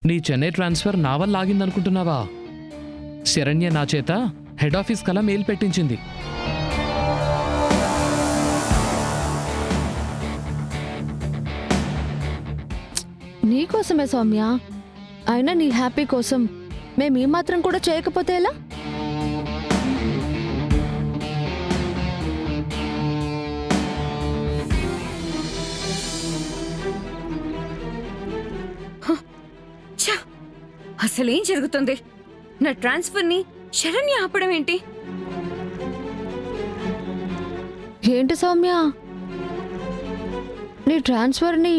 నీ చెన్నై ట్రాన్స్ఫర్ నా వల్ల ఆగిందనుకుంటున్నావా? శరణ్య నా చేత హెడ్ ఆఫీస్ కలా మెయిల్ పెట్టించింది. నీకోసమే సౌమ్య. అయినా నీ హ్యాపీ కోసం మేము ఈ మాత్రం కూడా చేయకపోతే ఎలా? అసలేం జరుగుతుంది? నా ట్రాన్స్ఫర్ ని శరణ్య ఆపడం ఏంటి? ఏంటి సౌమ్య, నీ ట్రాన్స్ఫర్ని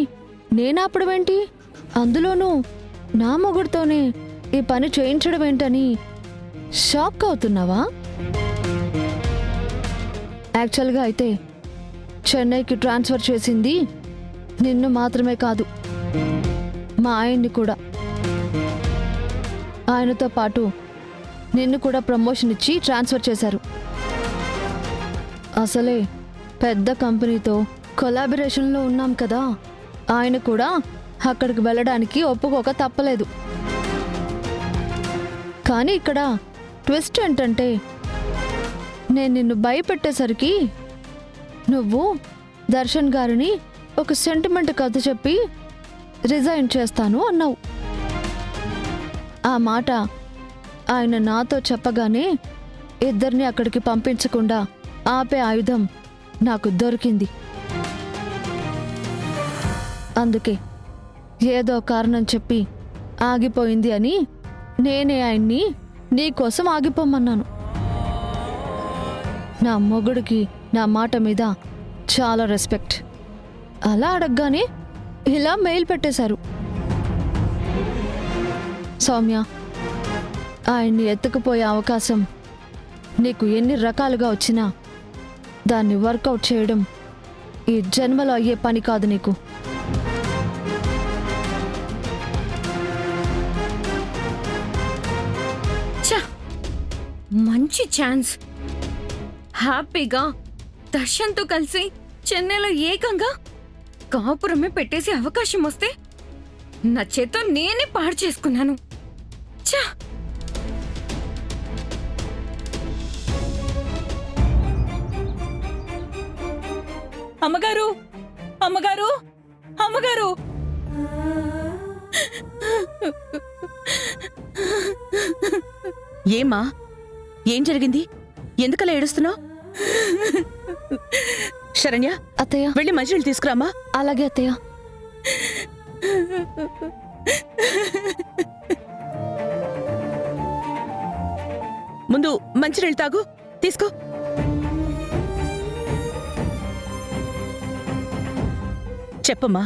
నేనాపడం ఏంటి? అందులోనూ నా మొగుడుతోనే ఈ పని చేయించడం ఏంటని షాక్ అవుతున్నావా? యాక్చువల్గా అయితే చెన్నైకి ట్రాన్స్ఫర్ చేసింది నిన్ను మాత్రమే కాదు, మా ఆయన్ని కూడా. ఆయనతో పాటు నిన్ను కూడా ప్రమోషన్ ఇచ్చి ట్రాన్స్ఫర్ చేశారు. అసలే పెద్ద కంపెనీతో కొలాబరేషన్లో ఉన్నాం కదా, ఆయన కూడా అక్కడికి వెళ్ళడానికి ఒప్పుకోక తప్పలేదు. కానీ ఇక్కడ ట్విస్ట్ ఏంటంటే, నేను నిన్ను భయపెట్టేసరికి నువ్వు దర్శన్ గారిని ఒక సెంటిమెంట్ కథ చెప్పి రిజైన్ చేస్తాను అన్నావు. ఆ మాట ఆయన నాతో చెప్పగానే ఇద్దరిని అక్కడికి పంపించకుండా ఆపే ఆయుధం నాకు దొరికింది. అందుకే ఏదో కారణం చెప్పి ఆగిపోయింది అని నేనే ఆయన్ని నీకోసం ఆగిపోమన్నాను. నా మొగుడికి నా మాట మీద చాలా రెస్పెక్ట్. అలా అడగగానే ఇలా మెయిల్ పెట్టేశారు. సౌమ్య, ఆయన్ని ఎత్తుకుపోయే అవకాశం నీకు ఎన్ని రకాలుగా వచ్చినా దాన్ని వర్కౌట్ చేయడం ఈ జన్మలో అయ్యే పని కాదు నీకు. మంచి ఛాన్స్. హ్యాపీగా దర్శన్తో కలిసి చెన్నైలో ఏకంగా కాపురమే పెట్టేసే అవకాశం వస్తే నా చేతో నేనే పాడు చేసుకున్నాను. ఛా! అమ్మగారు, అమ్మగారు, అమ్మగారు! ఏమ్మా, ఏం జరిగింది? ఎందుకలా ఏడుస్తున్నావు? శరణ్య, అత్తయ్య, వెళ్ళి మంచినీళ్ళు తీసుకురామ్మా. అలాగే అత్తయ్య. ముందు మంచినీళ్ళు తాగు, తీసుకో. చెప్పమ్మా,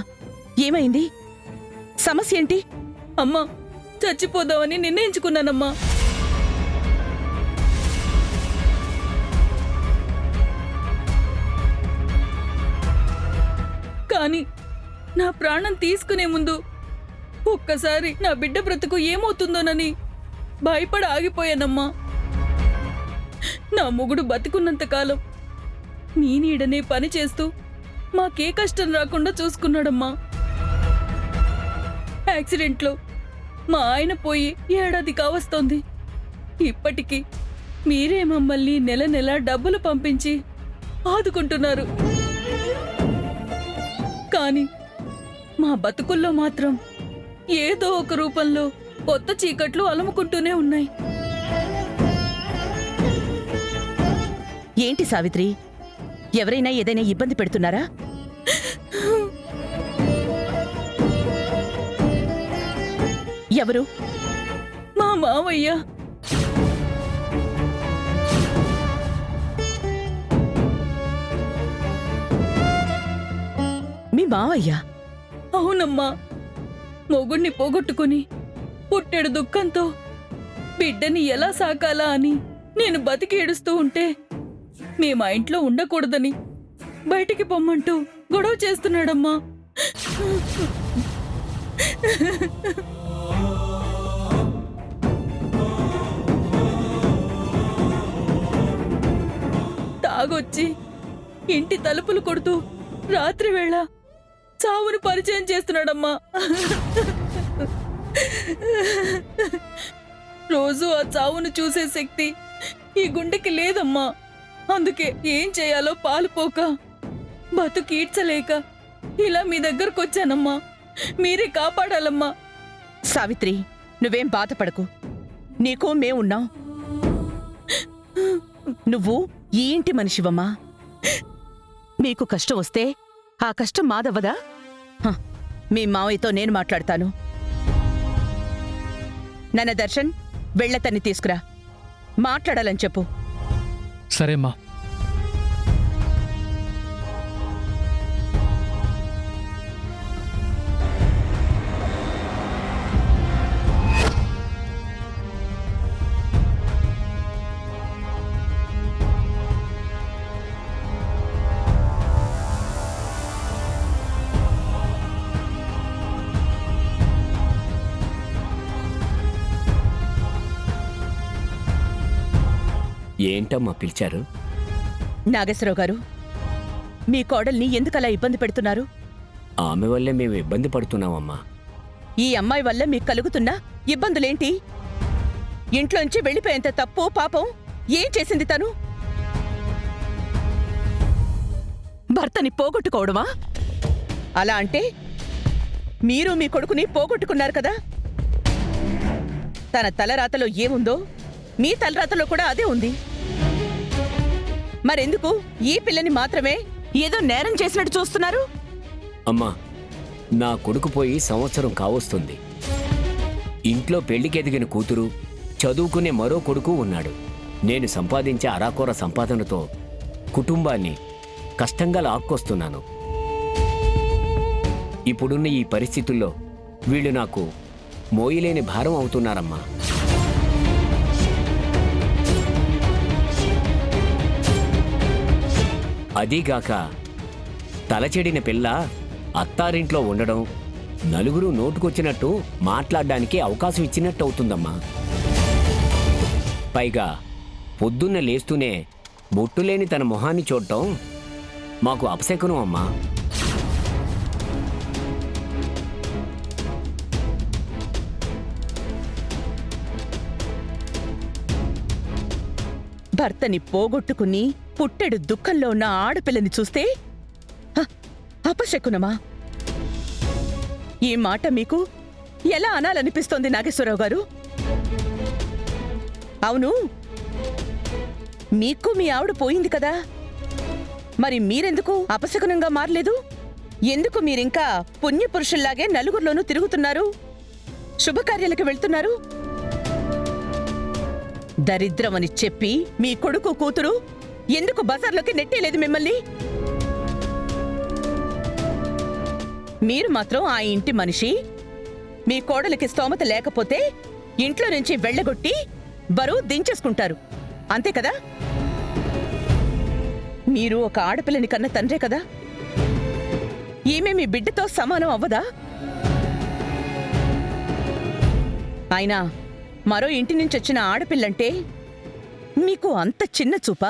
ఏమైంది? సమస్య ఏంటి? అమ్మా, చచ్చిపోదామని నిర్ణయించుకున్నానమ్మా. కానీ నా ప్రాణం తీసుకునే ముందు ఒక్కసారి నా బిడ్డ బ్రతుకు ఏమవుతుందోనని భయపడి ఆగిపోయానమ్మా. నా మొగుడు బతికున్నంతకాలం నీ నీడనే పని చేస్తూ మాకే కష్టం రాకుండా చూసుకున్నాడమ్మా. యాక్సిడెంట్లో మా ఆయన పోయి ఏడాది కావస్తోంది. ఇప్పటికీ మీరే మమ్మల్ని నెల నెల డబ్బులు పంపించి ఆదుకుంటున్నారు. కానీ మా బతుకుల్లో మాత్రం ఏదో ఒక రూపంలో కొత్త చీకట్లు అలుముకుంటూనే ఉన్నాయి. ఏంటి సావిత్రి, ఎవరైనా ఏదైనా ఇబ్బంది పెడుతున్నారా? ఎవరు? మా మావయ్య. మీ మావయ్య? అవునమ్మా, మొగుణ్ణి పోగొట్టుకుని పుట్టెడు దుఃఖంతో బిడ్డని ఎలా సాకాలా అని నేను బతికి ఏడుస్తూ ఉంటే మా ఇంట్లో ఉండకూడదని బయటికి పొమ్మంటూ గొడవ చేస్తున్నాడమ్మా. తాగొచ్చి ఇంటి తలుపులు కొడుతూ రాత్రి వేళ చావును పరిచయం చేస్తున్నాడమ్మా. రోజు ఆ చావును చూసే శక్తి ఈ గుండెకి లేదమ్మా. అందుకే ఏం చేయాలో పాలుపోక బతుకీడ్చలేక ఇలా మీ దగ్గరకు వచ్చానమ్మా. మీరే కాపాడాలమ్మా. సావిత్రి, నువ్వేం బాధపడకు. నీకు మేమున్నాం. నువ్వు ఈ ఇంటి మనిషివమ్మా. మీకు కష్టం వస్తే ఆ కష్టం మాదవ్వదా? హ, మీ మావయ్యతో నేను మాట్లాడతాను. నన్న దర్శన్, వెళ్ళతన్ని తీసుకురా. మాట్లాడాలని చెప్పు. సరేమ్మా. ఏంటమ్మా పిలిచారు? నాగేశ్వరరావు గారు, మీ కోడల్ని ఎందుకలా ఇబ్బంది పెడుతున్నారు? ఆమె వల్లే మేము ఇబ్బంది పడుతున్నామమ్మా. ఈ అమ్మాయి వల్ల మీకు కలుగుతున్న ఇబ్బందులేంటి? ఇంట్లోంచి వెళ్ళిపోయేంత తప్పు పాపం ఏం చేసింది తను? భర్తని పోగొట్టుకోవడమా? అలా అంటే మీరు మీ కొడుకుని పోగొట్టుకున్నారు కదా? తన తలరాతలో ఏముందో మీ తలరాతలో కూడా అదే ఉంది. మరెందుకు ఈ పిల్లని మాత్రమే ఏదో నేరం చేసినట్టు చూస్తున్నారు? అమ్మా, నా కొడుకు పోయి సంవత్సరం కావస్తుంది. ఇంట్లో పెళ్లికెదిగిన కూతురు, చదువుకునే మరో కొడుకు ఉన్నాడు. నేను సంపాదించే అరాకొర సంపాదనతో కుటుంబాన్ని కష్టంగా లాక్కొస్తున్నాను. ఇప్పుడున్న ఈ పరిస్థితుల్లో వీళ్ళు నాకు మోయలేని భారం అవుతున్నారమ్మా. అదీగాక తలచెడిన పిల్ల అత్తారింట్లో ఉండడం, నలుగురు నోటుకొచ్చినట్టు మాట్లాడడానికి అవకాశం ఇచ్చినట్టు అవుతుందమ్మా. పైగా పొద్దున్న లేస్తూనే బొట్టులేని తన మొహాన్ని చూడటం మాకు అపశకునం అమ్మా. భర్తని పోగొట్టుకుని పుట్టెడు దుఃఖంలో ఉన్న ఆడపిల్లని చూస్తే అపశకునమా? ఈ మాట మీకు ఎలా అనాలనిపిస్తోంది నాగేశ్వరరావు గారు? అవును, మీకు మీ ఆవిడ పోయింది కదా, మరి మీరెందుకు అపశకునంగా మారలేదు? ఎందుకు మీరింకా పుణ్యపురుషుల్లాగే నలుగురిలోనూ తిరుగుతున్నారు, శుభకార్యాలకు వెళ్తున్నారు? దరిద్రమని చెప్పి మీ కొడుకు కూతురు ఎందుకు బజార్లోకి నెట్టేలేదు మిమ్మల్ని? మీరు మాత్రం ఆ ఇంటి మనిషి. మీ కోడలికి స్తోమత లేకపోతే ఇంట్లో నుంచి వెళ్ళగొట్టి బరువు దించేసుకుంటారు, అంతే కదా? మీరు ఒక ఆడపిల్లని కన్న తండ్రే కదా. ఈమె మీ బిడ్డతో సమానం అవ్వదా? అయినా మరో ఇంటి నుంచి వచ్చిన ఆడపిల్లంటే మీకు అంత చిన్న చూపా?